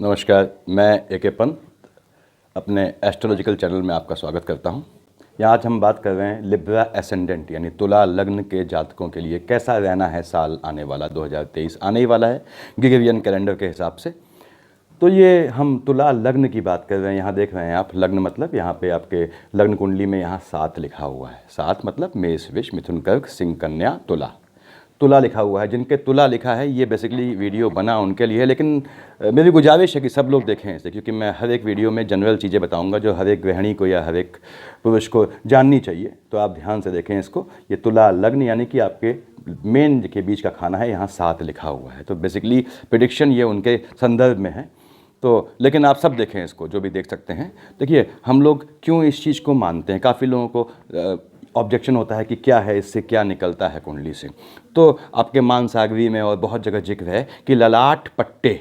नमस्कार, मैं ए के पंत अपने एस्ट्रोलॉजिकल चैनल में आपका स्वागत करता हूं। यहाँ आज हम बात कर रहे हैं लिब्रा एसेंडेंट यानी तुला लग्न के जातकों के लिए कैसा रहना है साल आने वाला 2023 आने ही वाला है ग्रेगोरियन कैलेंडर के हिसाब से। तो ये हम तुला लग्न की बात कर रहे हैं। यहाँ देख रहे हैं आप, लग्न मतलब यहाँ पे आपके लग्न कुंडली में यहाँ 7 लिखा हुआ है। 7 मतलब मेष, वृष, मिथुन, कर्क, सिंह, कन्या, तुला। तुला लिखा हुआ है। जिनके तुला लिखा है ये बेसिकली वीडियो बना उनके लिए है, लेकिन मेरी गुजारिश है कि सब लोग देखें इसे, क्योंकि मैं हर एक वीडियो में जनरल चीज़ें बताऊंगा जो हर एक गृहिणी को या हर एक पुरुष को जाननी चाहिए। तो आप ध्यान से देखें इसको। ये तुला लग्न यानी कि आपके मेन के बीच का खाना है, यहाँ 7 लिखा हुआ है। तो बेसिकली प्रेडिक्शन ये उनके संदर्भ में है। तो लेकिन आप सब देखें इसको, जो भी देख सकते हैं। देखिए हम लोग क्यों इस चीज़ को मानते हैं। काफ़ी लोगों को ऑब्जेक्शन होता है कि क्या है, इससे क्या निकलता है कुंडली से। तो आपके मानसागरी में और बहुत जगह जिक्र है कि ललाट पट्टे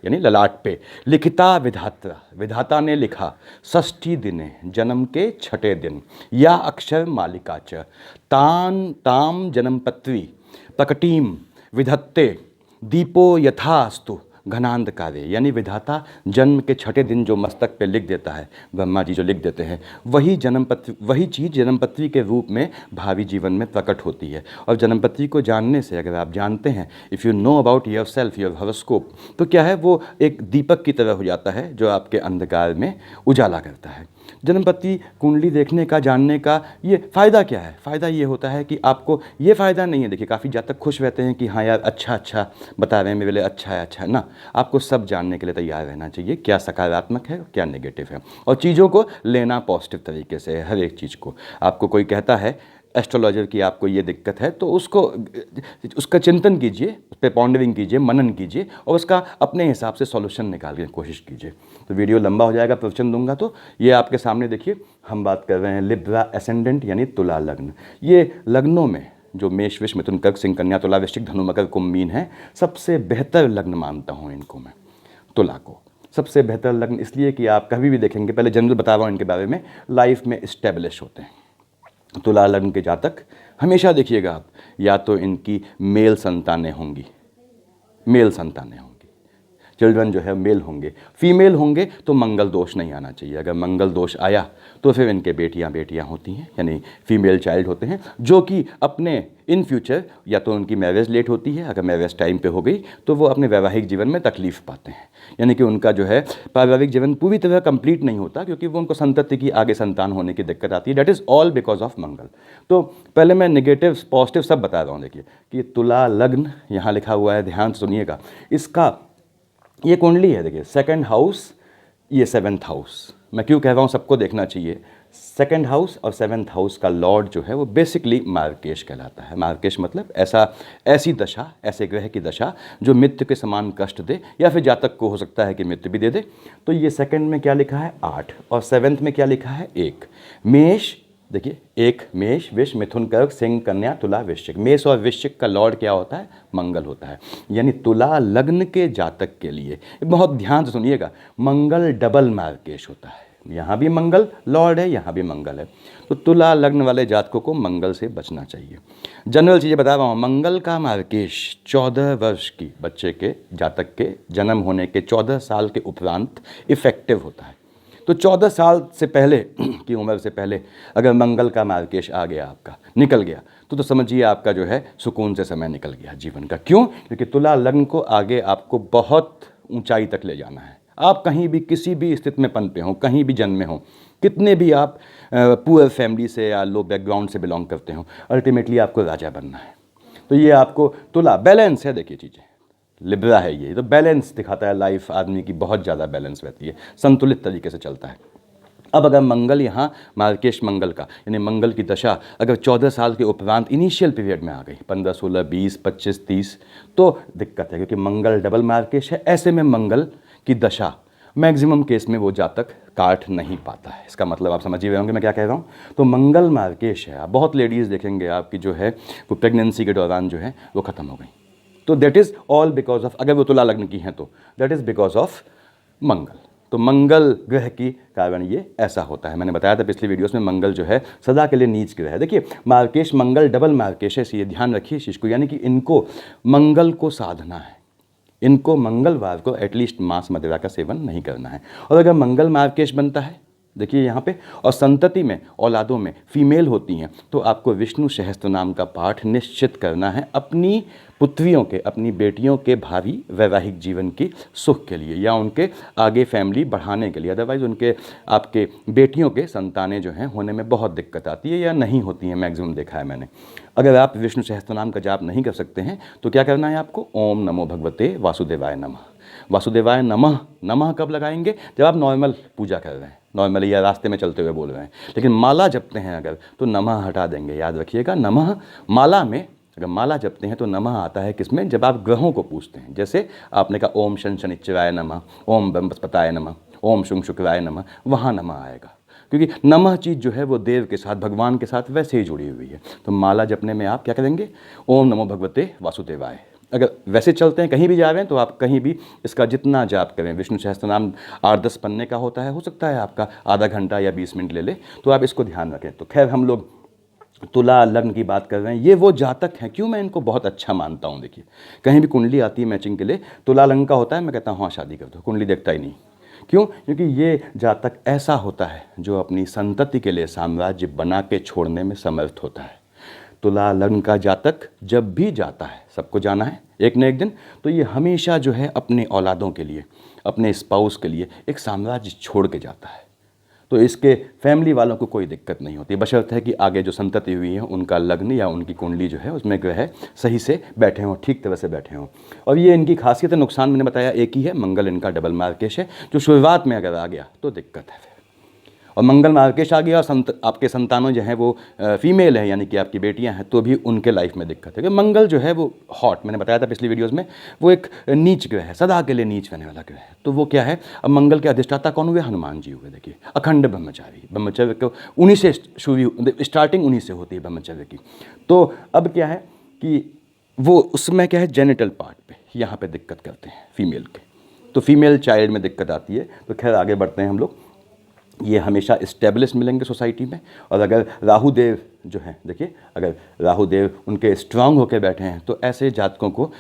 यानी ललाट पे लिखिता विधाता, विधाता ने लिखा षष्ठी दिने जन्म के छठे दिन या अक्षर मालिका च तान ताम जन्मपत्री प्रकटीम विधत्ते दीपो यथास्तु घनांधकारे, यानी विधाता जन्म के छठे दिन जो मस्तक पे लिख देता है, ब्रह्मा जी जो लिख देते हैं, वही जन्मपत्री, वही चीज़ जन्मपत्री के रूप में भावी जीवन में प्रकट होती है। और जन्मपत्री को जानने से, अगर आप जानते हैं, if you know about your self, your horoscope, तो क्या है, वो एक दीपक की तरह हो जाता है जो आपके अंधकार में उजाला करता है। जन्मपत्री कुंडली देखने का, जानने का ये फ़ायदा क्या है? फ़ायदा ये होता है कि आपको ये फ़ायदा नहीं है। देखिए काफ़ी जातक खुश रहते हैं कि हाँ यार अच्छा बता रहे हैं मेरे लिए, अच्छा है ना। आपको सब जानने के लिए तैयार रहना चाहिए, क्या सकारात्मक है क्या नेगेटिव है, और चीज़ों को लेना पॉजिटिव तरीके से है। हर एक चीज़ को आपको कोई कहता है एस्ट्रोलॉजर की आपको ये दिक्कत है, तो उसका चिंतन कीजिए, उस पर पॉन्डरिंग कीजिए, मनन कीजिए और उसका अपने हिसाब से सॉल्यूशन निकालने की कोशिश कीजिए। तो वीडियो लंबा हो जाएगा, प्रवचन दूंगा। तो ये आपके सामने देखिए, हम बात कर रहे हैं लिब्रा एसेंडेंट यानी तुला लग्न। ये लग्नों में जो मेष, वृष, मिथुन, कर्क, सिंह, कन्या, तुला, वृश्चिक, धनु, मकर, कुंभ, मीन है, सबसे बेहतर लग्न मानता हूँ इनको मैं, तुला को। सबसे बेहतर लग्न इसलिए कि आप कभी भी देखेंगे, पहले जनरल बता रहा हूँ इनके बारे में, लाइफ में इस्टेब्लिश होते हैं। तुला लग्न के जातक हमेशा देखिएगा आप, या तो इनकी मेल संतानें होंगी, चिल्ड्रन जो है मेल होंगे। फीमेल होंगे तो मंगल दोष नहीं आना चाहिए। अगर मंगल दोष आया तो फिर इनके बेटियां होती हैं, यानी फीमेल चाइल्ड होते हैं, जो कि अपने इन फ्यूचर या तो उनकी मैरिज लेट होती है, अगर मैरिज टाइम पे हो गई तो वो अपने वैवाहिक जीवन में तकलीफ पाते हैं, यानी कि उनका जो है पारिवारिक जीवन पूरी तरह कंप्लीट नहीं होता, क्योंकि वो उनको संतति की आगे संतान होने की दिक्कत आती है। That is all because of Mangal. तो पहले मैं नेगेटिव पॉजिटिव सब बता रहा हूँ। देखिए कि तुला लग्न यहाँ लिखा हुआ है, ध्यान सुनिएगा। इसका ये कुंडली है, देखिए सेकंड हाउस, ये 7th हाउस। मैं क्यों कह रहा हूँ सबको देखना चाहिए। 2nd हाउस और 7th हाउस का लॉर्ड जो है वो बेसिकली मार्केश कहलाता है। मार्केश मतलब ऐसी दशा, ऐसे ग्रह की दशा जो मृत्यु के समान कष्ट दे, या फिर जातक को हो सकता है कि मृत्यु भी दे दे। तो ये 2nd में क्या लिखा है 8, और 7th में क्या लिखा है 1। मेष, देखिए 1 मेष, वृष, मिथुन, कर्क, सिंह, कन्या, तुला, वृश्चिक। मेष और वृश्चिक का लॉर्ड क्या होता है? मंगल होता है। यानी तुला लग्न के जातक के लिए बहुत ध्यान से सुनिएगा, मंगल डबल मार्केश होता है। यहाँ भी मंगल लॉर्ड है, यहाँ भी मंगल है। तो तुला लग्न वाले जातकों को मंगल से बचना चाहिए। जनरल चीज़ें बता रहा हूँ। मंगल का मार्केश 14 वर्ष की बच्चे के, जातक के जन्म होने के 14 साल के उपरांत इफेक्टिव होता है। तो 14 साल से पहले की उम्र से पहले अगर मंगल का मार्केश आ गया, आपका निकल गया, तो समझिए आपका जो है सुकून से समय निकल गया जीवन का। क्यों? क्योंकि तुला लग्न को आगे आपको बहुत ऊंचाई तक ले जाना है। आप कहीं भी किसी भी स्थिति में पनपे हों, कहीं भी जन्मे हों, कितने भी आप पुअर फैमिली से या लो बैकग्राउंड से बिलोंग करते हों, अल्टीमेटली आपको राजा बनना है। तो ये आपको तुला बैलेंस है। देखिए चीज़ें लिब्रा है, ये तो बैलेंस दिखाता है। लाइफ आदमी की बहुत ज़्यादा बैलेंस रहती है, संतुलित तरीके से चलता है। अब अगर मंगल यहाँ मार्केश मंगल का, यानी मंगल की दशा अगर 14 साल के उपरांत इनिशियल पीरियड में आ गई, 15, 16, 20, 25, 30, तो दिक्कत है, क्योंकि मंगल डबल मार्केश है। ऐसे में मंगल की दशा मैक्सिमम केस में वो जातक काट नहीं पाता है। इसका मतलब आप समझ ही रहे होंगे मैं क्या कह रहा हूँ। तो मंगल मार्केश है। आप बहुत लेडीज़ देखेंगे आपकी जो है वो प्रेगनेंसी के दौरान जो है वो ख़त्म हो गई। तो that is all because of, अगर वो तुला लग्न की हैं तो that is because of Mangal. तो मंगल ग्रह की कारण ये ऐसा होता है। मैंने बताया था पिछली वीडियोस में, मंगल जो है सदा के लिए नीच ग्रह है। देखिए मार्केश मंगल डबल मार्केश है, ये ध्यान रखिए इस चीज़ को, यानी कि इनको मंगल को साधना है। इनको मंगलवार को एटलीस्ट मांस मदिरा का सेवन नहीं करना है। और अगर मंगल मार्केश बनता है, देखिए यहाँ पे, और संतति में, औलादों में फीमेल होती हैं, तो आपको विष्णु सहस्त्र नाम का पाठ निश्चित करना है अपनी पुत्रियों के, अपनी बेटियों के भावी वैवाहिक जीवन की सुख के लिए, या उनके आगे फैमिली बढ़ाने के लिए। अदरवाइज़ उनके, आपके बेटियों के संतानें जो हैं होने में बहुत दिक्कत आती है, या नहीं होती हैं, मैक्सिमम देखा है मैंने। अगर आप विष्णु सहस्त्र नाम का जाप नहीं कर सकते हैं तो क्या करना है आपको, ओम नमो भगवते वासुदेवाय नमः। वासुदेवाय नमः, नमः कब लगाएंगे, जब आप नॉर्मल पूजा कर रहे हैं, नॉर्मली या रास्ते में चलते हुए बोल रहे हैं। लेकिन माला जपते हैं अगर, तो नमः हटा देंगे, याद रखिएगा। नमः माला में, अगर माला जपते हैं तो नमः आता है किसमें, जब आप ग्रहों को पूजते हैं। जैसे आपने कहा ओम शन शनिश्चराय नमः, ओम बृहस्पताय नमः, ओम शुंग शुक्राय नमः, वहाँ नमः आएगा, क्योंकि नमः चीज़ जो है वो देव के साथ, भगवान के साथ वैसे ही जुड़ी हुई है। तो माला जपने में आप क्या करेंगे, ओम नमो भगवते वासुदेवाय। अगर वैसे चलते हैं, कहीं भी जा रहे हैं, तो आप कहीं भी इसका जितना जाप करें, विष्णु सहस्त्र नाम 8-10 पन्ने का होता है, हो सकता है आपका आधा घंटा या 20 मिनट ले ले, तो आप इसको ध्यान रखें। तो खैर, हम लोग तुला लग्न की बात कर रहे हैं। ये वो जातक हैं, क्यों मैं इनको बहुत अच्छा मानता हूँ, देखिए कहीं भी कुंडली आती है मैचिंग के लिए, तुला लग्न का होता है, मैं कहता हूँ हाँ शादी कर दो, कुंडली देखता ही नहीं। क्यों? क्योंकि ये जातक ऐसा होता है जो अपनी संतति के लिए साम्राज्य बना के छोड़ने में समर्थ होता है। तुला लग्न का जातक जब भी जाता है, सबको जाना है एक न एक दिन, तो ये हमेशा जो है अपने औलादों के लिए, अपने स्पाउस के लिए एक साम्राज्य छोड़ के जाता है। तो इसके फैमिली वालों को कोई दिक्कत नहीं होती, बशर्ते है कि आगे जो संतति हुई है उनका लग्न या उनकी कुंडली जो है उसमें ग्रह सही से बैठे हों, ठीक तरह से बैठे हों। और ये इनकी खासियत है। नुकसान मैंने बताया एक ही है, मंगल इनका डबल मार्केश है, जो शुरुआत में अगर आ गया तो दिक्कत है। और मंगल मार्केश आ गया और आपके संतानों जो हैं वो फीमेल है, यानी कि आपकी बेटियां हैं, तो भी उनके लाइफ में दिक्कत है। मंगल जो है वो हॉट, मैंने बताया था पिछली वीडियोस में, वो एक नीच ग्रह है, सदा के लिए नीच रहने वाला ग्रह है। तो वो क्या है, अब मंगल के अधिष्ठाता कौन हुए, हनुमान जी हुए। देखिए अखंड ब्रह्मचारी, ब्रह्मचर्य को उन्हीं से शुरू, स्टार्टिंग उन्हीं से होती है ब्रह्मचर्य की। तो अब क्या है कि वो उसमें क्या है, जेनिटल पार्ट पे यहाँ पे दिक्कत करते हैं फीमेल के, तो फीमेल चाइल्ड में दिक्कत आती है। तो खैर आगे बढ़ते हैं हम लोग। ये हमेशा इस्टेब्लिश मिलेंगे सोसाइटी में। और अगर राहु देव जो हैं, देखिए अगर राहु देव उनके स्ट्रांग होकर बैठे हैं, तो ऐसे जातकों को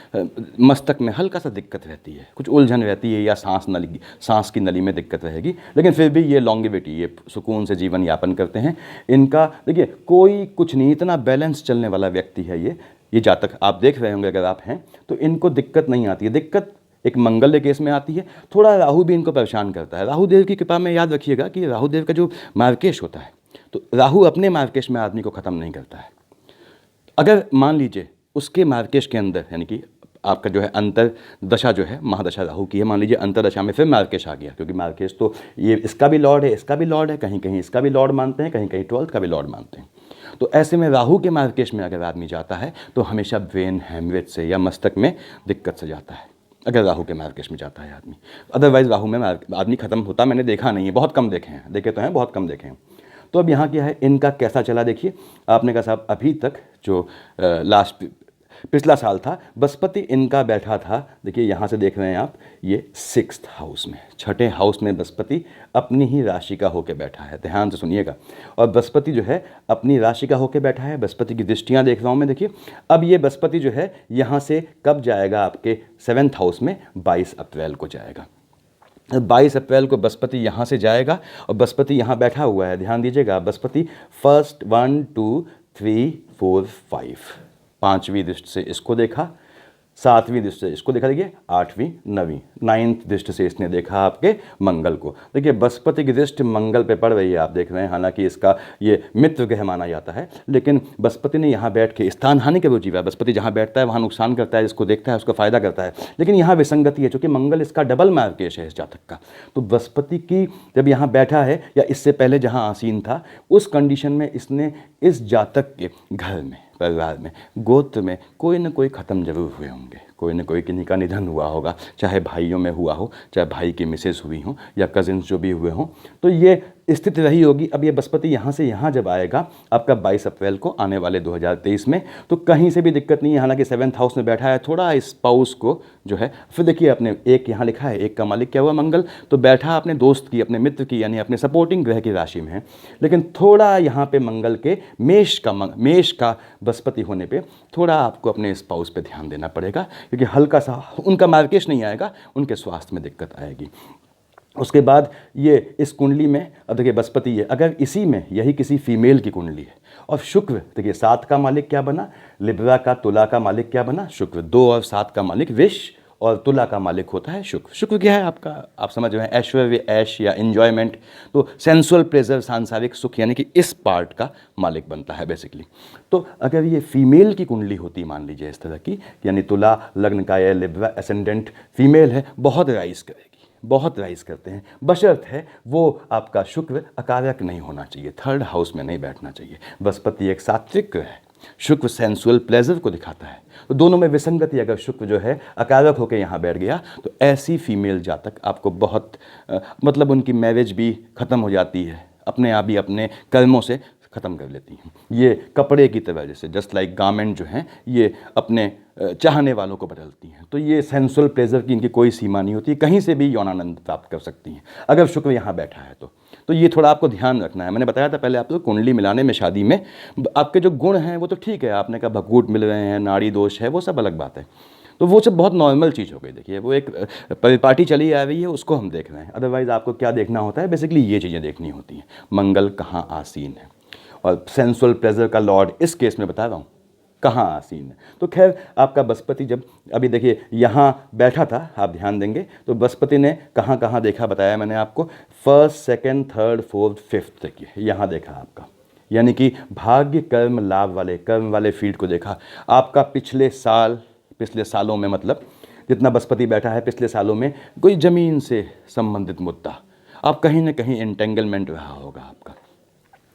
मस्तक में हल्का सा दिक्कत रहती है, कुछ उलझन रहती है, या सांस की नली में दिक्कत रहेगी, लेकिन फिर भी ये लॉन्गेविटी, ये सुकून से जीवन यापन करते हैं। इनका देखिए कोई कुछ नहीं, इतना बैलेंस चलने वाला व्यक्ति है ये जातक। आप देख रहे होंगे अगर आप हैं तो इनको दिक्कत नहीं आती है। दिक्कत एक मंगल केस में आती है, थोड़ा राहु भी इनको परेशान करता है। राहु देव की कृपा में याद रखिएगा कि राहु देव का जो मार्केश होता है, तो राहु अपने मार्केश में आदमी को ख़त्म नहीं करता है। अगर मान लीजिए उसके मार्केश के अंदर, यानी कि आपका जो है अंतर दशा जो है, महादशा राहु की है, मान लीजिए अंतर दशा में फिर मार्केश आ गया, क्योंकि मार्केश तो ये इसका भी लॉर्ड है, इसका भी लॉर्ड है, कहीं कहीं इसका भी लॉर्ड मानते हैं, कहीं कहीं 12th का भी लॉर्ड मानते हैं। तो ऐसे में राहु के मार्केश में अगर आदमी जाता है तो हमेशा ब्रेन हैमरेज से या मस्तक में दिक्कत से जाता है, अगर राहु के मार्केश में जाता है आदमी। अदरवाइज़ राहु में आदमी ख़त्म होता मैंने देखा नहीं है, बहुत कम देखे हैं, देखे तो हैं, बहुत कम देखे हैं। तो अब यहाँ क्या है, इनका कैसा चला देखिए। आपने कहा साहब अभी तक जो पिछला साल था, बृहस्पति इनका बैठा था, देखिए यहाँ से देख रहे हैं आप, ये 6th हाउस में, 6ठे हाउस में बृहस्पति अपनी ही राशि का होकर बैठा है। ध्यान से सुनिएगा। और बृहस्पति जो है अपनी राशि का होकर बैठा है, बृहस्पति की दृष्टियाँ देख रहा हूँ मैं, देखिए। अब ये बृहस्पति जो है यहाँ से कब जाएगा, आपके 7th हाउस में 22 अप्रैल को जाएगा। 22 अप्रैल को बृहस्पति यहाँ से जाएगा, और बृहस्पति यहाँ बैठा हुआ है, ध्यान दीजिएगा। बृहस्पति फर्स्ट 1 2 3 4 5 5वीं दृष्टि से इसको देखा, 7वीं दृष्टि से इसको देखा, देखिए 8वीं 9वीं 9th दृष्टि से इसने देखा आपके मंगल को। देखिए बृहस्पति की दृष्टि मंगल पे पड़ रही है, आप देख रहे हैं। हालांकि इसका ये मित्र ग्रह माना जाता है, लेकिन बृहस्पति ने यहाँ बैठ के स्थान हानि के वो जीवा। बृहस्पति जहाँ बैठता है वहाँ नुकसान करता है, जिसको देखता है उसका फायदा करता है। लेकिन यहाँ विसंगति है, चूँकि मंगल इसका डबल मार्केश है इस जातक का। तो बृहस्पति की जब यहाँ बैठा है, या इससे पहले जहाँ आसीन था, उस कंडीशन में इसने इस जातक के घर में, परिवार में, गोत्र में कोई न कोई ख़त्म जरूर हुए होंगे, कोई न कोई किन्हीं का निधन हुआ होगा, चाहे भाइयों में हुआ हो, चाहे भाई की मिसेस हुई हो, या कजिन्स जो भी हुए हों। तो ये स्थिति रही होगी। अब ये बृहस्पति यहाँ से यहाँ जब आएगा आपका 22 अप्रैल को आने वाले 2023 में, तो कहीं से भी दिक्कत नहीं है। हालांकि 7th हाउस में बैठा है, थोड़ा स्पाउस को जो है, फिर देखिए अपने एक यहाँ लिखा है, एक का मालिक क्या हुआ, मंगल, तो बैठा अपने दोस्त की, अपने मित्र की, यानी अपने सपोर्टिंग ग्रह की राशि में है। लेकिन थोड़ा यहाँ पे मंगल के मेष का बृहस्पति होने पे थोड़ा आपको अपने स्पाउस पे ध्यान देना पड़ेगा, क्योंकि हल्का सा उनका मार्केश नहीं आएगा, उनके स्वास्थ्य में दिक्कत आएगी। उसके बाद ये इस कुंडली में, अब देखिए बृहस्पति है, अगर इसी में यही किसी फीमेल की कुंडली है और शुक्र, देखिए 7 का मालिक क्या बना, लिब्रा का तुला का मालिक क्या बना, शुक्र। 2 और 7 का मालिक विष और तुला का मालिक होता है शुक्र। शुक्र क्या है आपका, आप समझ रहे हैं, ऐश्वर्य, ऐश या एन्जॉयमेंट, तो सेंसुअल प्लेजर, सांसारिक सुख, यानी कि इस पार्ट का मालिक बनता है बेसिकली। तो अगर ये फीमेल की कुंडली होती, मान लीजिए इस तरह की, यानी तुला लग्न का या लिब्रा एसेंडेंट फीमेल है, बहुत राइज करेगी, बहुत राइज करते हैं, बशर्त है वो आपका शुक्र अकारक नहीं होना चाहिए, 3rd हाउस में नहीं बैठना चाहिए। बृहस्पति एक सात्विक ग्रह है, शुक्र सेंसुअल प्लेजर को दिखाता है, तो दोनों में विसंगति, अगर शुक्र जो है अकारक होकर यहाँ बैठ गया तो ऐसी फीमेल जातक आपको बहुत मतलब उनकी मैरिज भी ख़त्म हो जाती है, अपने आप ही अपने कर्मों से ख़त्म कर लेती हैं। ये कपड़े की तरह, जैसे जस्ट लाइक गारमेंट जो हैं, ये अपने चाहने वालों को बदलती हैं। तो ये सेंसुअल प्लेजर की इनकी कोई सीमा नहीं होती, कहीं से भी यौनानंद प्राप्त कर सकती हैं अगर शुक्र यहाँ बैठा है तो ये थोड़ा आपको ध्यान रखना है। मैंने बताया था पहले आपको, कुंडली मिलाने में शादी में आपके जो गुण हैं वो तो ठीक है, आपने कहा भकूट मिल रहे हैं, नाड़ी दोष है, वो सब अलग बात है, तो वो सब बहुत नॉर्मल चीज़ हो गई। देखिए वो एक परिपाटी चली आ रही है, उसको हम देख रहे हैं। अदरवाइज़ आपको क्या देखना होता है, बेसिकली ये चीज़ें देखनी होती हैं, मंगल कहाँ आसीन है, और सेंसुअल प्लेजर का लॉर्ड इस केस में बता रहा हूँ कहाँ आसीन है। तो खैर आपका बृहस्पति जब अभी देखिए यहाँ बैठा था, आप ध्यान देंगे तो बृहस्पति ने कहाँ कहाँ देखा, बताया मैंने आपको, 1st, 2nd, 3rd, 4th, 5th देखिए यहाँ देखा आपका, यानी कि भाग्य कर्म लाभ वाले, कर्म वाले फील्ड को देखा। आपका पिछले सालों में, मतलब जितना बृहस्पति बैठा है पिछले सालों में, कोई ज़मीन से संबंधित मुद्दा, आप कहीं ना कहीं एंटेंगलमेंट रहा होगा आपका,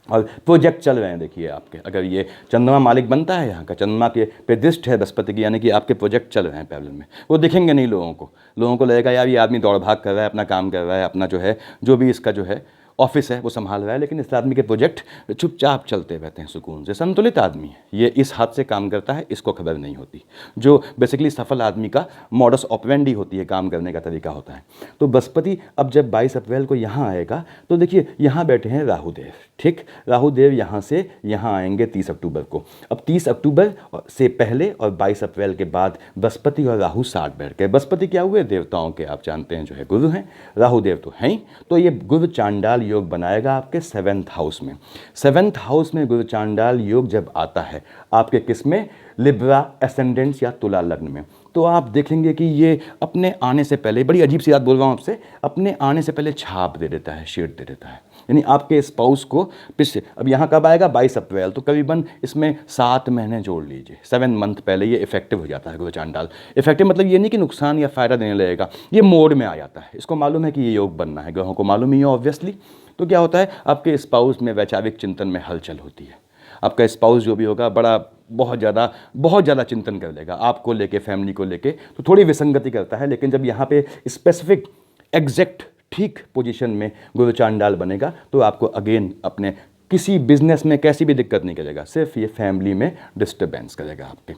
और प्रोजेक्ट चल रहे हैं। देखिए आपके, अगर ये चंद्रमा मालिक बनता है यहाँ का, चंद्रमा के पे दृष्टि है बृहस्पति की, यानी कि आपके प्रोजेक्ट चल रहे हैं पैरेलल में, वो दिखेंगे नहीं लोगों को लगेगा यार ये आदमी दौड़ भाग कर रहा है, अपना काम कर रहा है, अपना जो है जो भी इसका जो है ऑफिस है वो संभाल रहा है, लेकिन इस आदमी के प्रोजेक्ट चुपचाप चलते रहते हैं सुकून से। संतुलित आदमी है ये, इस हाथ से काम करता है, इसको खबर नहीं होती, जो बेसिकली सफल आदमी का मॉडस ऑपरेंडी होती है, काम करने का तरीका होता है। तो बृहस्पति अब जब 22 अप्रैल को यहाँ आएगा तो देखिए यहाँ बैठे हैं राहुदेव, ठीक, राहुदेव यहाँ से यहाँ आएंगे 30 अक्टूबर को। अब 30 अक्टूबर से पहले और 22 अप्रैल के बाद बृहस्पति और राहु साथ बैठ गए। बृहस्पति क्या हुए, देवताओं के आप जानते हैं जो है गुरु हैं, राहुदेव तो हैं ही, तो ये गुरु चांडाल योग बनाएगा आपके 7th हाउस में। 7th हाउस में गुरु चांडाल योग जब आता है आपके किस में, लिब्रा एसेंडेंट्स या तुला लग्न में, तो आप देखेंगे कि ये अपने आने से पहले, बड़ी अजीब सी बात बोल रहा हूँ आपसे, अपने आने से पहले छाप दे देता है, शेड दे देता है, यानी आपके स्पाउस को पिछले, अब यहाँ कब आएगा 22 अप्रैल, तो करीबन इसमें 7 महीने जोड़ लीजिए, 7 मंथ पहले ये इफेक्टिव हो जाता है गुरु चांडाल। इफेक्टिव मतलब ये नहीं कि नुकसान या फ़ायदा देने लगेगा, ये मोड में आ जाता है, इसको मालूम है कि ये योग बनना है, ग्रहों को मालूम ही है ऑब्वियसली। तो क्या होता है, आपके स्पाउस में वैचारिक चिंतन में हलचल होती है, आपका स्पाउस जो भी होगा बड़ा बहुत ज़्यादा चिंतन कर लेगा आपको लेके, फैमिली को लेके, तो थोड़ी विसंगति करता है। लेकिन जब यहाँ पे स्पेसिफिक एग्जैक्ट ठीक पोजीशन में गुरु चांडाल बनेगा तो आपको अगेन अपने किसी बिजनेस में कैसी भी दिक्कत नहीं करेगा, सिर्फ ये फैमिली में डिस्टर्बेंस करेगा आपके।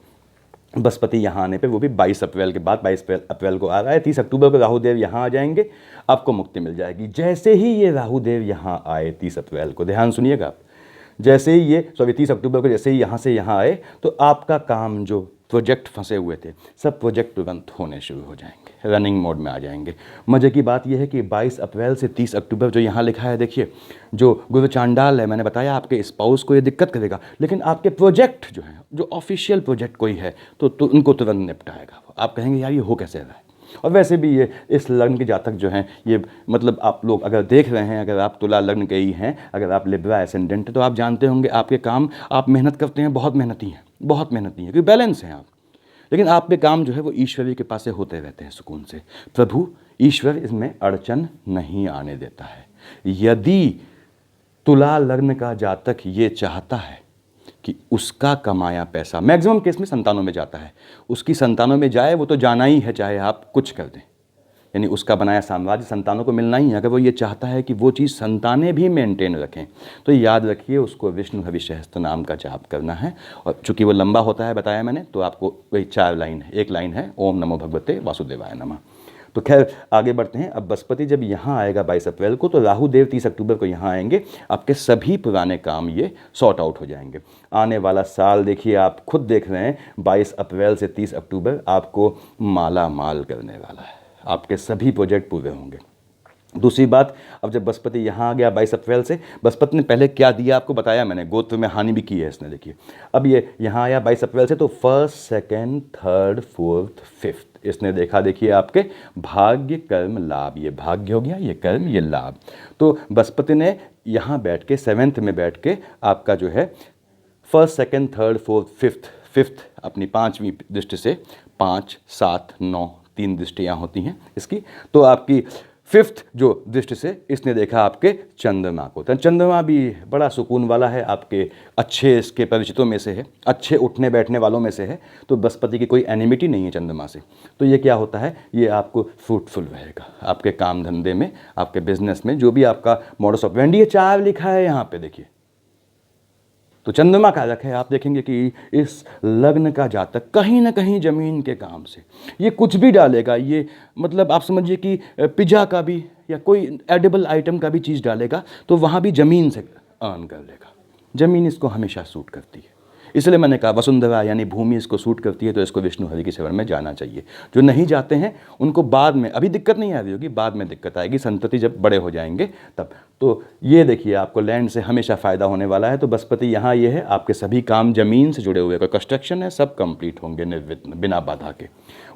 बृहस्पति यहाँ आने पे, वो भी 22 अप्रैल के बाद, 22 अप्रैल को आ रहा है, 30 अक्टूबर को राहुदेव यहाँ आ जाएंगे, आपको मुक्ति मिल जाएगी। जैसे ही ये राहुदेव यहाँ आए 30 अप्रैल को, ध्यान सुनिएगा आप, जैसे ही ये 30 अक्टूबर को जैसे ही यहाँ से यहाँ आए तो आपका काम, जो प्रोजेक्ट फंसे हुए थे, सब प्रोजेक्ट तुरंत होने शुरू हो जाएंगे, रनिंग मोड में आ जाएंगे। मज़े की बात यह है कि 22 अप्रैल से 30 अक्टूबर जो यहाँ लिखा है, देखिए जो गुरु चांडाल है, मैंने बताया आपके स्पाउस को ये दिक्कत करेगा, लेकिन आपके प्रोजेक्ट जो हैं, जो ऑफिशियल प्रोजेक्ट कोई है तो उनको तुरंत निपटाएगा। आप कहेंगे यार ये हो कैसे रहा है। और वैसे भी ये इस लग्न के जातक जो हैं, ये मतलब आप लोग अगर देख रहे हैं, अगर आप तुला लग्न के ही हैं, अगर आप लिब्रा एसेंडेंट है, तो आप जानते होंगे आपके काम, आप मेहनत करते हैं, बहुत मेहनती हैं क्योंकि बैलेंस हैं आप, लेकिन आप पे काम जो है वो ईश्वरी के पास से होते रहते हैं सुकून से। प्रभु ईश्वर इसमें अड़चन नहीं आने देता है। यदि तुला लग्न का जातक ये चाहता है कि उसका कमाया पैसा, मैक्सिमम केस में संतानों में जाता है, उसकी संतानों में जाए, वो तो जाना ही है चाहे आप कुछ कर दें, यानी उसका बनाया साम्राज्य संतानों को मिलना ही है। अगर वो ये चाहता है कि वो चीज़ संतानें भी मेंटेन रखें, तो याद रखिए उसको विष्णु भविष्यहस्त नाम का जाप करना है। और चूंकि वो लंबा होता है, बताया मैंने, तो आपको वही 4 लाइन है, एक लाइन है ओम नमो भगवते वासुदेवाय नमः। तो खैर आगे बढ़ते हैं। अब बृहस्पति जब यहाँ आएगा 22 अप्रैल को, तो राहु देव 30 अक्टूबर को यहाँ आएंगे। आपके सभी पुराने काम ये सॉर्ट आउट हो जाएंगे। आने वाला साल देखिए, आप खुद देख रहे हैं, 22 अप्रैल से 30 अक्टूबर आपको माला माल करने वाला है। आपके सभी प्रोजेक्ट पूरे होंगे। दूसरी बात, अब जब बृहस्पति यहाँ आ गया 22 अप्रैल से, बृहस्पति ने पहले क्या दिया आपको बताया मैंने, गोत्र में हानि भी की है इसने। देखिए अब ये यहाँ आया 22 अप्रैल से, तो first, second, third, fourth, fifth इसने देखा। देखिए आपके भाग्य, कर्म, लाभ, ये भाग्य हो गया, ये कर्म, ये लाभ। तो बृहस्पति ने यहाँ बैठ के 7th में बैठ के आपका जो है first, second, third, fourth, fifth अपनी 5वीं दृष्टि से 5, 7, 9 3 दृष्टियाँ होती हैं इसकी, तो आपकी 5th जो दृष्टि से इसने देखा आपके चंद्रमा को। तो चंद्रमा भी बड़ा सुकून वाला है, आपके अच्छे इसके परिचितों में से है, अच्छे उठने बैठने वालों में से है। तो बृहस्पति की कोई एनिमिटी नहीं है चंद्रमा से। तो ये क्या होता है, ये आपको फ्रूटफुल रहेगा आपके काम धंधे में, आपके बिजनेस में, जो भी आपका मॉडस ऑपरेंडी। ये 4 लिखा है यहाँ पे देखिए, तो चंद्रमा कारक है। आप देखेंगे कि इस लग्न का जातक कहीं ना कहीं जमीन के काम से ये कुछ भी डालेगा। ये मतलब आप समझिए कि पिज़्ज़ा का भी या कोई एडिबल आइटम का भी चीज़ डालेगा तो वहाँ भी ज़मीन से अर्न कर लेगा। ज़मीन इसको हमेशा सूट करती है, इसलिए मैंने कहा वसुंधरा यानी भूमि इसको सूट करती है, तो इसको विष्णु हरि की शरण में जाना चाहिए। जो नहीं जाते हैं उनको बाद में, अभी दिक्कत नहीं आ रही होगी, बाद में दिक्कत आएगी, संतति जब बड़े हो जाएंगे तब। तो ये देखिए आपको लैंड से हमेशा फ़ायदा होने वाला है। तो बृहस्पति यहाँ ये है, आपके सभी काम जमीन से जुड़े हुए, कोई कंस्ट्रक्शन है, सब कंप्लीट होंगे निर्विघ्न बिना बाधा के।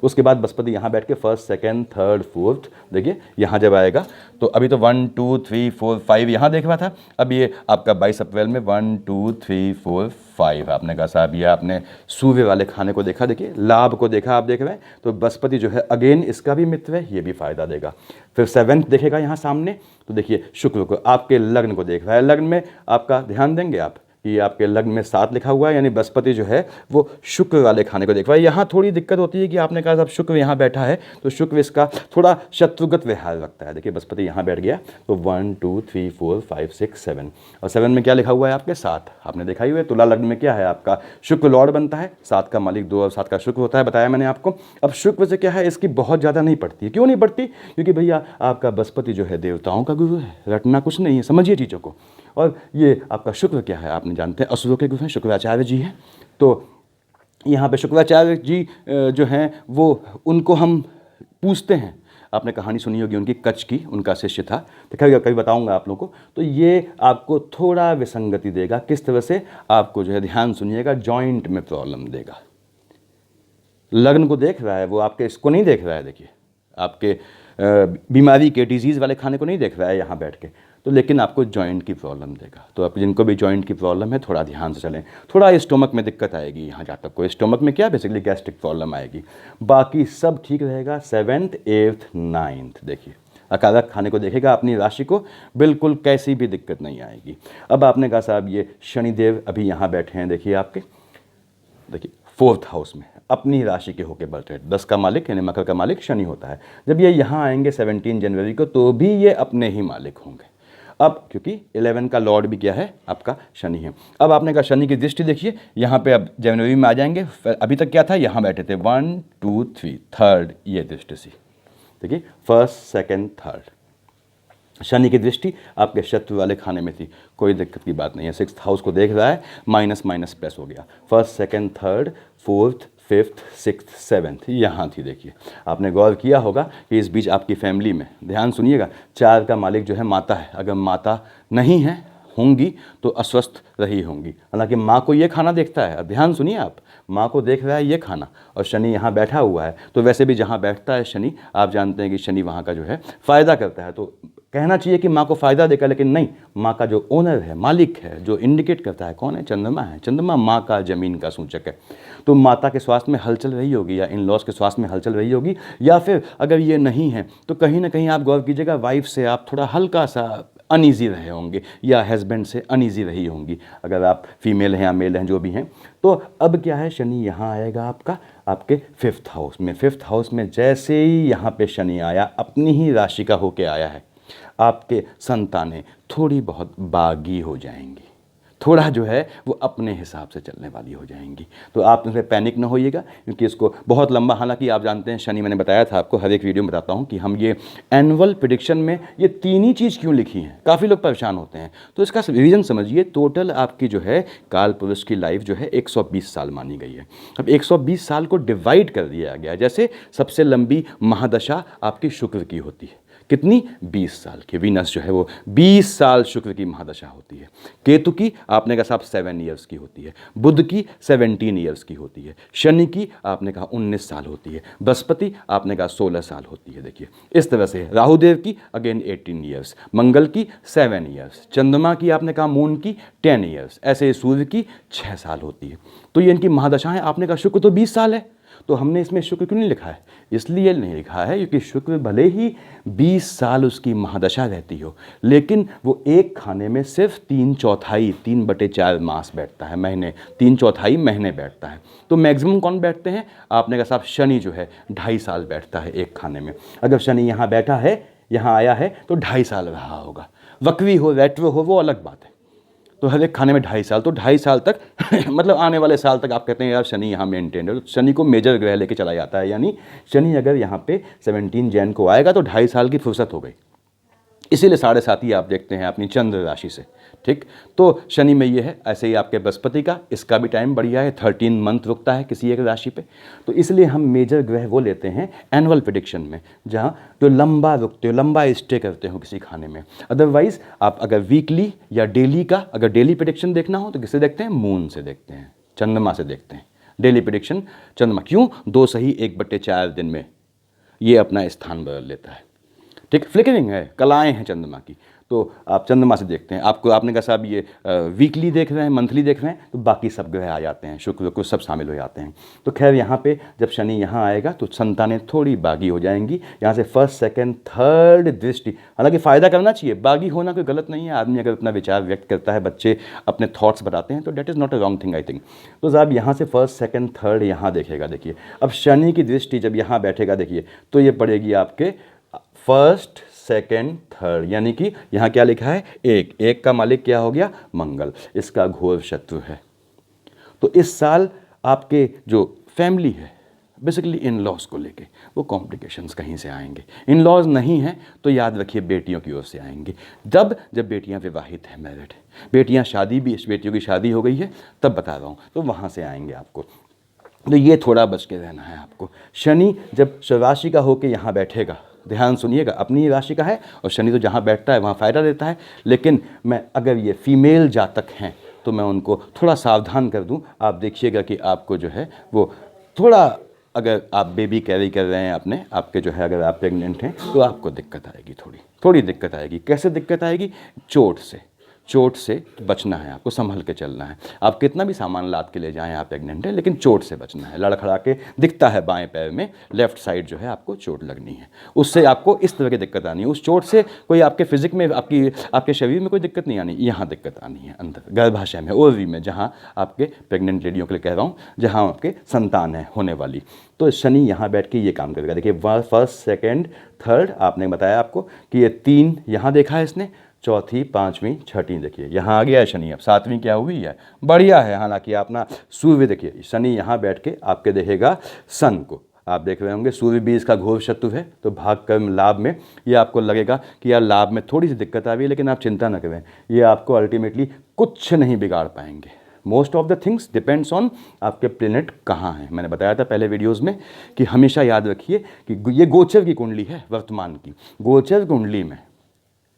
उसके बाद बृहस्पति यहाँ बैठ के फर्स्ट, सेकंड, थर्ड, फोर्थ, देखिए यहाँ जब आएगा तो अभी तो 1 2 3 4 5 यहाँ देख रहा था, अब ये आपका 22 अप्रैल में 1 2 3 4 5 आपने कहा साहब ये आपने सूर्य वाले खाने को देखा, देखिए लाभ को देखा, आप देख रहे हैं। तो बृहस्पति जो है अगेन इसका भी मित्र है, ये भी फायदा देगा। फिर 7th देखेगा यहाँ सामने, तो देखिए शुक्र को, आपके लग्न को देख रहा है। लग्न में आपका ध्यान देंगे आप कि आपके लग्न में 7 लिखा हुआ है, यानी बृहस्पति जो है वो शुक्र वाले खाने को देख रहा है। यहाँ थोड़ी दिक्कत होती है कि आपने कहा साहब शुक्र यहाँ बैठा है, तो शुक्र इसका थोड़ा शत्रुगत व्यवहार रखता है। देखिए बृहस्पति यहाँ बैठ गया तो 1 2 3 4 5 6 7, और 7 में क्या लिखा हुआ है आपके 7, आपने देखा ही हुआ है। तुला लग्न में क्या है आपका शुक्र लॉर्ड बनता है, 7 का मालिक 2 और 7 का शुक्र होता है, बताया मैंने आपको। अब शुक्र से क्या है, इसकी बहुत ज़्यादा नहीं पड़ती है। क्यों नहीं पड़ती, क्योंकि भैया आपका बृहस्पति जो है देवताओं का गुरु है, रटना कुछ नहीं है, समझिए चीज़ों को। और ये आपका शुक्र क्या है, आपने जानते हैं असुरों के गुरु हैं, शुक्राचार्य जी हैं। तो यहाँ पे शुक्राचार्य जी जो हैं वो, उनको हम पूछते हैं। आपने कहानी सुनी होगी उनकी, कच्छ की, उनका शिष्य था, तो कभी बताऊंगा आप लोगों को। तो ये आपको थोड़ा विसंगति देगा, किस तरह से, आपको जो है ध्यान सुनिएगा, जॉइंट में प्रॉब्लम देगा। लग्न को देख रहा है वो, आपके इसको नहीं देख रहा है, देखिए आपके बीमारी के, डिजीज़ वाले खाने को नहीं देख रहा है यहाँ बैठ के, तो लेकिन आपको जॉइंट की प्रॉब्लम देगा। तो आप जिनको भी जॉइंट की प्रॉब्लम है थोड़ा ध्यान से चलें। थोड़ा स्टोमक में दिक्कत आएगी यहाँ जातक को, स्टोमक में क्या बेसिकली गैस्ट्रिक प्रॉब्लम आएगी, बाकी सब ठीक रहेगा। 7th 8th 9th देखिए अकारक खाने को देखेगा, अपनी राशि को बिल्कुल कैसी भी दिक्कत नहीं आएगी। अब आपने कहा साहब ये शनिदेव अभी यहाँ बैठे हैं, देखिए आपके, देखिए 4th हाउस में अपनी राशि के होके बैठे, 10 का मालिक यानी मकर का मालिक शनि होता है। जब ये यहाँ आएंगे 17 जनवरी को, तो भी ये अपने ही मालिक होंगे। अब क्योंकि 11 का लॉर्ड भी क्या है आपका शनि है। अब आपने कहा शनि की दृष्टि देखिए यहाँ पे, अब जनवरी में आ जाएंगे। अभी तक क्या था, यहाँ बैठे थे 1 2 3 3rd, ये दृष्टि सी देखिए, फर्स्ट, सेकंड, थर्ड। शनि की दृष्टि आपके शत्रु वाले खाने में थी, कोई दिक्कत की बात नहीं है। 6th हाउस को देख रहा है, माइनस माइनस प्लस हो गया। First, second, third, fourth, 5th 6th 7th यहाँ थी। देखिए आपने गौर किया होगा कि इस बीच आपकी फैमिली में, ध्यान सुनिएगा, 4 का मालिक जो है माता है। अगर माता नहीं है, होंगी तो अस्वस्थ रही होंगी। हालांकि माँ को ये खाना देखता है, ध्यान सुनिए आप, माँ को देख रहा है ये खाना, और शनि यहाँ बैठा हुआ है। तो वैसे भी जहाँ बैठता है शनि, आप जानते हैं कि शनि वहाँ का जो है फ़ायदा करता है। तो कहना चाहिए कि माँ को फ़ायदा देगा, लेकिन नहीं, माँ का जो ओनर है, मालिक है, जो इंडिकेट करता है कौन है, चंद्रमा है। चंद्रमा माँ का, ज़मीन का सूचक है। तो माता के स्वास्थ्य में हलचल रही होगी, या इन लॉज के स्वास्थ्य में हलचल रही होगी, या फिर अगर ये नहीं है तो कहीं ना कहीं आप गौर कीजिएगा, वाइफ से आप थोड़ा हल्का सा अनईजी रहे होंगे, या हस्बैंड से अनईजी रही होंगी, अगर आप फीमेल हैं या मेल हैं, जो भी हैं। तो अब क्या है, शनि यहाँ आएगा आपका, आपके 5th हाउस में। 5th हाउस में जैसे ही यहाँ पे शनि आया, अपनी ही राशि का होके आया है, आपके संतानें थोड़ी बहुत बागी हो जाएंगी, थोड़ा जो है वो अपने हिसाब से चलने वाली हो जाएंगी। तो आप इसमें पैनिक ना होइएगा, क्योंकि इसको बहुत लंबा, हालांकि आप जानते हैं शनि, मैंने बताया था आपको, हर एक वीडियो में बताता हूँ कि हम ये एनुअल प्रेडिक्शन में ये तीन ही चीज़ क्यों लिखी हैं, काफ़ी लोग परेशान होते हैं। तो इसका रीज़न समझिए, टोटल आपकी जो है काल पुरुष की लाइफ जो है 120 साल मानी गई है। अब 120 साल को डिवाइड कर दिया गया है। जैसे सबसे लंबी महादशा आपकी शुक्र की होती है, कितनी, 20 साल की। वीनस जो है वो 20 साल शुक्र की महादशा होती है। केतु की आपने कहा साहब 7 ईयर्स की होती है। बुध की 17 ईयर्स की होती है। शनि की आपने कहा 19 साल होती है। बृहस्पति आपने कहा 16 साल होती है। देखिए इस तरह से राहुदेव की अगेन 18 ईयर्स, मंगल की 7 ईयर्स, चंद्रमा की आपने कहा, मून की 10 ईयर्स, ऐसे सूर्य की 6 साल होती है। तो ये इनकी महादशाएं। आपने कहा शुक्र तो 20 साल है, तो हमने इसमें शुक्र क्यों नहीं लिखा है? इसलिए नहीं लिखा है क्योंकि शुक्र भले ही 20 साल उसकी महादशा रहती हो, लेकिन वो एक खाने में सिर्फ 3/4, 3/4 मास बैठता है, महीने, 3/4 महीने बैठता है। तो मैक्सिमम कौन बैठते हैं? आपने कहा साहब शनि जो है 2.5 साल बैठता है एक खाने में। अगर शनि यहाँ बैठा है, यहाँ आया है, तो 2.5 साल रहा होगा। वक्री हो, रेट्रो हो, वो अलग बात है। तो हर एक खाने में 2.5 साल, तो 2.5 साल तक मतलब आने वाले साल तक आप कहते हैं यार शनि यहाँ मेंटेन है। शनि को मेजर ग्रह लेके चला जाता है, यानी शनि अगर यहाँ पे 17 जैन को आएगा तो 2.5 साल की फुर्सत हो गई। इसीलिए 7.5 आप देखते हैं अपनी चंद्र राशि से, ठीक। तो शनि में ये है। ऐसे ही आपके बृहस्पति का, इसका भी टाइम बढ़िया है, 13 मंथ रुकता है किसी एक राशि पे। तो इसलिए हम मेजर ग्रह वो लेते हैं एनुअल प्रेडिक्शन में, जहाँ जो लंबा रुकते हो, लंबा स्टे करते हो किसी खाने में। अदरवाइज आप अगर वीकली या डेली का, अगर डेली प्रेडिक्शन देखना हो तो किससे देखते हैं? मून से देखते हैं, चंद्रमा से देखते हैं। डेली प्रेडिक्शन चंद्रमा, क्यों? 2 सही 1/4 दिन में ये अपना स्थान बदल लेता है, ठीक। फ्लिकरिंग है, कलाएं हैं चंद्रमा की, तो आप चंद्रमा से देखते हैं। आपको आपने कहा साहब ये वीकली देख रहे हैं, मंथली देख रहे हैं, तो बाकी सब ग्रह आ जाते हैं, शुक्र को सब शामिल हो जाते हैं। तो खैर यहाँ पे जब शनि यहाँ आएगा तो संतानें थोड़ी बागी हो जाएंगी। यहाँ से फर्स्ट, सेकंड, थर्ड दृष्टि, हालांकि फ़ायदा करना चाहिए, बागी होना कोई गलत नहीं है। आदमी अगर अपना विचार व्यक्त करता है, बच्चे अपने थॉट्स बताते हैं, तो that is not a wrong thing I think. तो साहब यहाँ से फर्स्ट, सेकंड, थर्ड यहाँ देखेगा। देखिए अब शनि की दृष्टि जब यहाँ बैठेगा, देखिए तो ये पड़ेगी आपके फर्स्ट, सेकेंड, थर्ड, यानी कि यहाँ क्या लिखा है? एक का मालिक क्या हो गया? मंगल, इसका घोर शत्रु है। तो इस साल आपके जो फैमिली है, बेसिकली इन लॉज को लेके वो कॉम्प्लिकेशंस कहीं से आएंगे। इन लॉज नहीं हैं तो याद रखिए बेटियों की ओर से आएंगे। जब बेटियां विवाहित हैं, मैरिड, बेटियां शादी भी, बेटियों की शादी हो गई है, तब बता रहा हूँ, तो वहाँ से आएंगे आपको। तो ये थोड़ा बच के रहना है आपको। शनि जब स्वराशि का होकर यहाँ बैठेगा, ध्यान सुनिएगा, अपनी राशि का है और शनि तो जहाँ बैठता है वहाँ फ़ायदा देता है। लेकिन मैं अगर ये फीमेल जातक हैं तो मैं उनको थोड़ा सावधान कर दूं। आप देखिएगा कि आपको जो है वो थोड़ा, अगर आप बेबी कैरी कर रहे हैं अपने, आपके जो है, अगर आप प्रेग्नेंट हैं तो आपको दिक्कत आएगी, थोड़ी दिक्कत आएगी। कैसे दिक्कत आएगी? चोट से बचना है आपको, संभल के चलना है। आप कितना भी सामान लाद के ले जाएं, आप प्रेग्नेंट है, लेकिन चोट से बचना है। लड़खड़ा के दिखता है बाएं पैर में, लेफ्ट साइड जो है आपको चोट लगनी है, उससे आपको इस तरह की दिक्कत आनी है। उस चोट से कोई आपके फिजिक में, आपके शरीर में कोई दिक्कत नहीं आनी, यहाँ दिक्कत आनी है अंदर गर्भाशय में, ओवरी में, जहाँ आपके प्रेग्नेंट लेडियों के लिए कह रहा हूँ, जहाँ आपके संतान है होने वाली। तो शनि यहाँ बैठ के ये काम करेगा। देखिए फर्स्ट, सेकेंड, थर्ड आपने बताया आपको कि ये 3 यहाँ देखा है इसने, चौथी, 5वीं, 6ठी, देखिए यहाँ आ गया है शनि। अब 7वीं क्या हुई है? बढ़िया है। हालांकि अपना सूर्य देखिए, शनि यहाँ बैठ के आपके देखेगा सन को, आप देख रहे होंगे सूर्य भी इसका घोर शत्रु है। तो भाग कर्म लाभ में ये आपको लगेगा कि यार लाभ में थोड़ी सी दिक्कत आ रही है, लेकिन आप चिंता न करें, ये आपको अल्टीमेटली कुछ नहीं बिगाड़ पाएंगे। Most of the things depends on आपके प्लेनेट कहाँ हैं। मैंने बताया था पहले वीडियोस में कि हमेशा याद रखिए कि ये गोचर की कुंडली है, वर्तमान की गोचर कुंडली में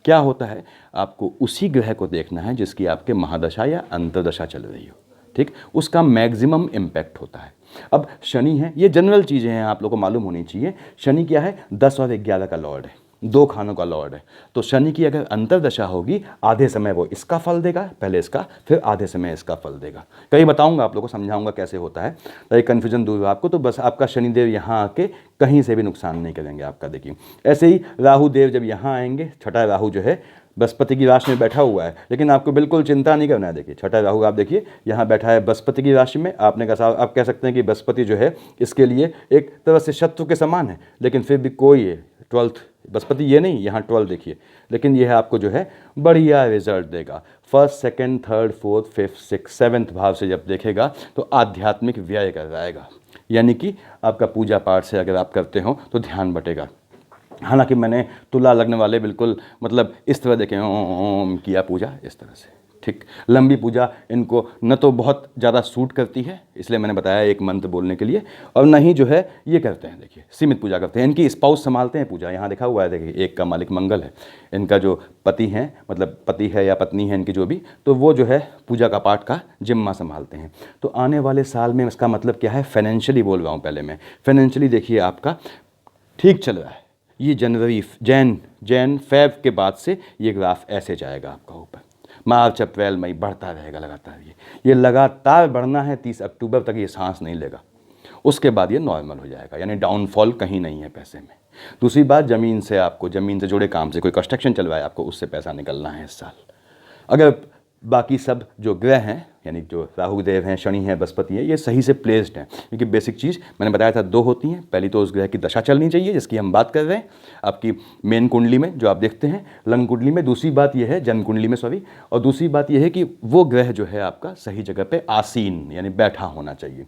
क्या होता है, आपको उसी ग्रह को देखना है जिसकी आपके महादशा या अंतर्दशा चल रही हो, ठीक। उसका मैक्सिमम इम्पैक्ट होता है। अब शनि है, ये जनरल चीज़ें हैं, आप लोगों को मालूम होनी चाहिए। शनि क्या है? 10 और 11 का लॉर्ड है, 2 खानों का लॉर्ड है। तो शनि की अगर अंतर्दशा होगी, आधे समय वो इसका फल देगा, पहले इसका, फिर आधे समय इसका फल देगा। कहीं बताऊंगा आप लोगों को, समझाऊंगा कैसे होता है, ताकि कन्फ्यूजन दूर हो आपको। तो बस आपका शनिदेव यहाँ आके कहीं से भी नुकसान नहीं करेंगे आपका। देखिए ऐसे ही राहु देव जब यहाँ आएंगे, छठा राहु जो है बृहस्पति की राशि में बैठा हुआ है, लेकिन आपको बिल्कुल चिंता नहीं करना है। देखिए छठा राहु आप देखिए यहाँ बैठा है बृहस्पति की राशि में। आपने कहा आप कह सकते हैं कि बृहस्पति जो है इसके लिए एक तरह से शत्रु के समान है, लेकिन फिर भी कोई 12th बृहस्पति ये नहीं, यहाँ 12 देखिए, लेकिन यह आपको जो है बढ़िया रिजल्ट देगा। First, second, third, fourth, fifth, six, seventh भाव से जब देखेगा तो आध्यात्मिक व्यय कराएगा, यानी कि आपका पूजा पाठ से अगर आप करते हो तो ध्यान बटेगा। हालांकि मैंने तुला लग्न वाले बिल्कुल मतलब इस तरह देखे, ओम किया पूजा इस तरह से, ठीक। लंबी पूजा इनको न तो बहुत ज़्यादा सूट करती है, इसलिए मैंने बताया एक मंत्र बोलने के लिए, और न ही जो है ये करते हैं, देखिए सीमित पूजा करते हैं। इनकी स्पाउस संभालते हैं पूजा, यहाँ लिखा हुआ है देखिए, एक का मालिक मंगल है, इनका जो पति हैं, मतलब पति है या पत्नी है इनकी जो भी, तो वो जो है पूजा का पाठ का जिम्मा संभालते हैं। तो आने वाले साल में इसका मतलब क्या है, फाइनेंशियली बोल रहा हूँ पहले मैं, फाइनेंशियली देखिए आपका ठीक चल रहा है। ये जनवरी, जैन फेब के बाद से ये ग्राफ ऐसे जाएगा आपका ऊपर, मार्च, अप्रैल, मई बढ़ता रहेगा लगातार। ये लगातार बढ़ना है, 30 अक्टूबर तक ये सांस नहीं लेगा, उसके बाद ये नॉर्मल हो जाएगा, यानी डाउनफॉल कहीं नहीं है पैसे में। दूसरी बात, ज़मीन से जुड़े काम से कोई कंस्ट्रक्शन चल रहा है, आपको उससे पैसा निकलना है इस साल। अगर बाकी सब जो ग्रह हैं, यानी जो राहु देव हैं, शनि हैं, बृहस्पति हैं, ये सही से प्लेस्ड हैं, क्योंकि बेसिक चीज़ मैंने बताया था 2 होती हैं। पहली तो उस ग्रह की दशा चलनी चाहिए जिसकी हम बात कर रहे हैं आपकी मेन कुंडली में, जो आप देखते हैं लग्न कुंडली में। दूसरी बात यह है, जन्म कुंडली में सॉरी, और दूसरी बात यह है कि वो ग्रह जो है आपका सही जगह पे आसीन यानी बैठा होना चाहिए।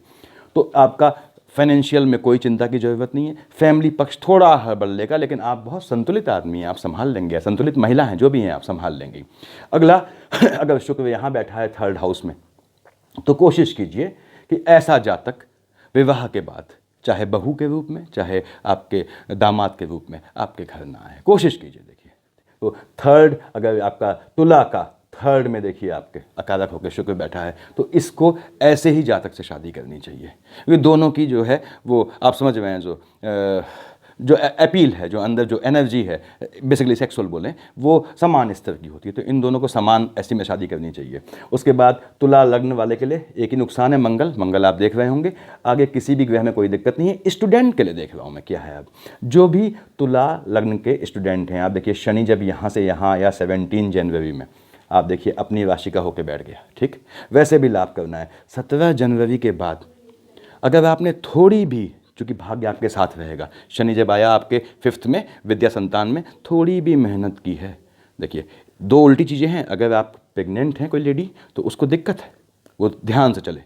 तो आपका फाइनेंशियल में कोई चिंता की ज़रूरत नहीं है। फैमिली पक्ष थोड़ा हड़बड़ लेगा, लेकिन आप बहुत संतुलित आदमी हैं, आप संभाल लेंगे, संतुलित महिला हैं जो भी हैं, आप संभाल लेंगे। अगला, अगर शुक्र यहाँ बैठा है 3rd हाउस में, तो कोशिश कीजिए कि ऐसा जातक विवाह के बाद चाहे बहू के रूप में चाहे आपके दामाद के रूप में आपके घर ना आए, कोशिश कीजिए। देखिए तो 3rd, अगर आपका तुला का 3rd में देखिए आपके अकारक होकर शुक्र बैठा है, तो इसको ऐसे ही जातक से शादी करनी चाहिए, क्योंकि दोनों की जो है वो आप समझ रहे हैं, जो अपील है, जो अंदर जो एनर्जी है, बेसिकली सेक्सुअल बोलें, वो समान स्तर की होती है। तो इन दोनों को समान ऐसी में शादी करनी चाहिए। उसके बाद तुला लग्न वाले के लिए एक ही नुकसान है, मंगल आप देख रहे होंगे, आगे किसी भी ग्रह में कोई दिक्कत नहीं है। स्टूडेंट के लिए देख रहा हूँ मैं क्या है, अब जो भी तुला लग्न के स्टूडेंट हैं, आप देखिए शनि जब यहाँ से यहाँ या 17 जनवरी में आप देखिए अपनी राशि का होकर बैठ गया, ठीक। वैसे भी लाभ करना है। 17 जनवरी के बाद अगर आपने थोड़ी भी, चूँकि भाग्य आपके साथ रहेगा, शनि जब आया आपके 5th में विद्या संतान में, थोड़ी भी मेहनत की है, देखिए 2 उल्टी चीज़ें हैं। अगर आप प्रेग्नेंट हैं कोई लेडी तो उसको दिक्कत है, वो ध्यान से चले।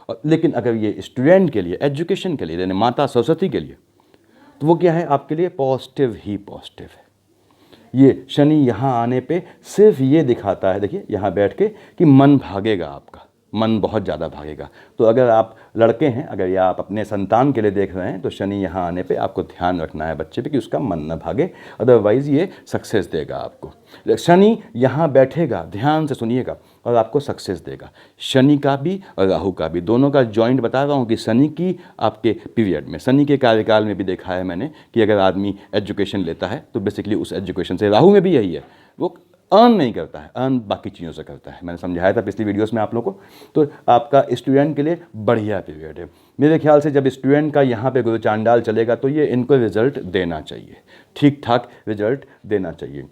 और लेकिन अगर ये स्टूडेंट के लिए, एजुकेशन के लिए, यानी माता सरस्वती के लिए, तो वो क्या है आपके लिए पॉजिटिव ही पॉजिटिव है। ये शनि यहाँ आने पे सिर्फ ये दिखाता है, देखिए यहाँ बैठ के, कि मन भागेगा, आपका मन बहुत ज़्यादा भागेगा। तो अगर आप लड़के हैं, अगर या आप अपने संतान के लिए देख रहे हैं, तो शनि यहाँ आने पे आपको ध्यान रखना है बच्चे पे कि उसका मन न भागे, अदरवाइज़ ये सक्सेस देगा आपको। शनि यहाँ बैठेगा, ध्यान से सुनिएगा, और आपको सक्सेस देगा। शनि का भी और राहु का भी, दोनों का जॉइंट बता रहा हूँ कि शनि की आपके पीरियड में, शनि के कार्यकाल में भी देखा है मैंने कि अगर आदमी एजुकेशन लेता है तो बेसिकली उस एजुकेशन से, राहु में भी यही है, वो अर्न नहीं करता है, अर्न बाकी चीज़ों से करता है। मैंने समझाया था पिछली वीडियोस में आप लोगों को। तो आपका स्टूडेंट के लिए बढ़िया पीरियड है मेरे ख्याल से। जब स्टूडेंट का यहाँ पे गुरु चांडाल चलेगा तो ये इनको रिजल्ट देना चाहिए, ठीक ठाक रिजल्ट देना चाहिए।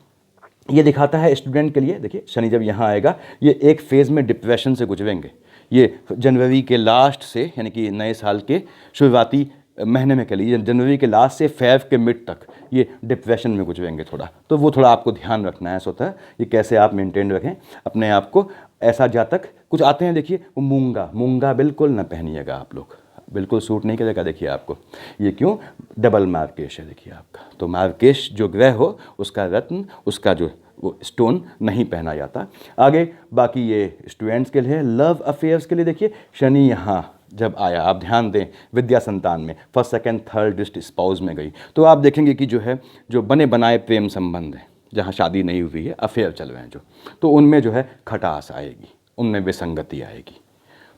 ये दिखाता है स्टूडेंट के लिए, देखिए शनि जब यहाँ आएगा, ये एक फेज़ में डिप्रेशन से गुजरेंगे। ये जनवरी के लास्ट से, यानी कि नए साल के शुरुआती महीने में, के लिए जनवरी के लास्ट से फेब के मिड तक ये डिप्रेशन में गुजरेंगे थोड़ा। तो वो थोड़ा आपको ध्यान रखना है स्वतः, ये कैसे आप मेंटेन रखें अपने आप को। ऐसा जातक कुछ आते हैं, देखिए वो मूंगा बिल्कुल ना पहनिएगा आप लोग, बिल्कुल सूट नहीं करेगा। देखिए आपको ये क्यों, डबल मार्केश है देखिए आपका। तो मार्केश जो ग्रह हो उसका रत्न, उसका जो वो स्टोन नहीं पहना जाता। आगे बाकी ये स्टूडेंट्स के लिए, लव अफेयर्स के लिए देखिए शनि यहाँ जब आया, आप ध्यान दें, विद्या संतान में 1st, 2nd, 3rd दृष्टि स्पाउस में गई, तो आप देखेंगे कि जो है, जो बने बनाए प्रेम संबंध हैं, जहाँ शादी नहीं हुई है, अफेयर चल रहे हैं जो, तो उनमें जो है खटास आएगी, उनमें विसंगति आएगी।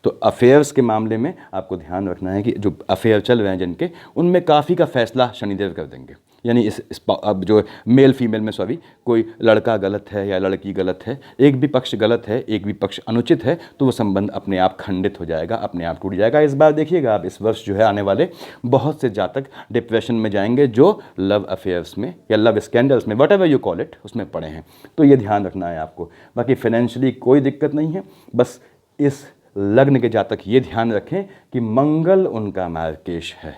तो अफेयर्स के मामले में आपको ध्यान रखना है कि जो अफेयर चल रहे हैं जिनके, उनमें काफ़ी का फैसला शनिदेव कर देंगे। यानी अब जो मेल फीमेल में सॉरी, कोई लड़का गलत है या लड़की गलत है, एक भी पक्ष गलत है, एक भी पक्ष अनुचित है, तो वो संबंध अपने आप खंडित हो जाएगा, अपने आप टूट जाएगा। इस बार देखिएगा आप, इस वर्ष जो है आने वाले बहुत से जातक डिप्रेशन में जाएंगे जो लव अफेयर्स में या लव स्कैंडल्स में, what ever you call it, उसमें पड़े हैं। तो ये ध्यान रखना है आपको। बाकी फाइनेंशियली कोई दिक्कत नहीं है, बस इस लग्न के जातक ये ध्यान रखें कि मंगल उनका मार्केश है,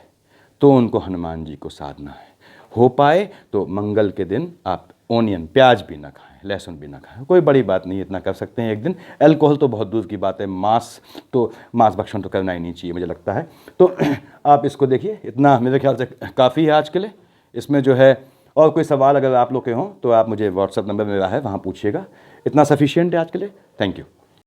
तो उनको हनुमान जी को साधना है। हो पाए तो मंगल के दिन आप ओनियन, प्याज भी ना खाएं, लहसुन भी ना खाएं, कोई बड़ी बात नहीं, इतना कर सकते हैं एक दिन। अल्कोहल तो बहुत दूर की बात है, मांस भक्षण तो करना ही नहीं चाहिए मुझे लगता है। तो आप इसको देखिए, इतना मेरे ख्याल से काफ़ी है आज के लिए। इसमें जो है और कोई सवाल अगर आप लोग के हों तो आप मुझे व्हाट्सअप नंबर मेरा है, वहाँ पूछिएगा। इतना सफिशिएंट है आज के लिए। Thank you.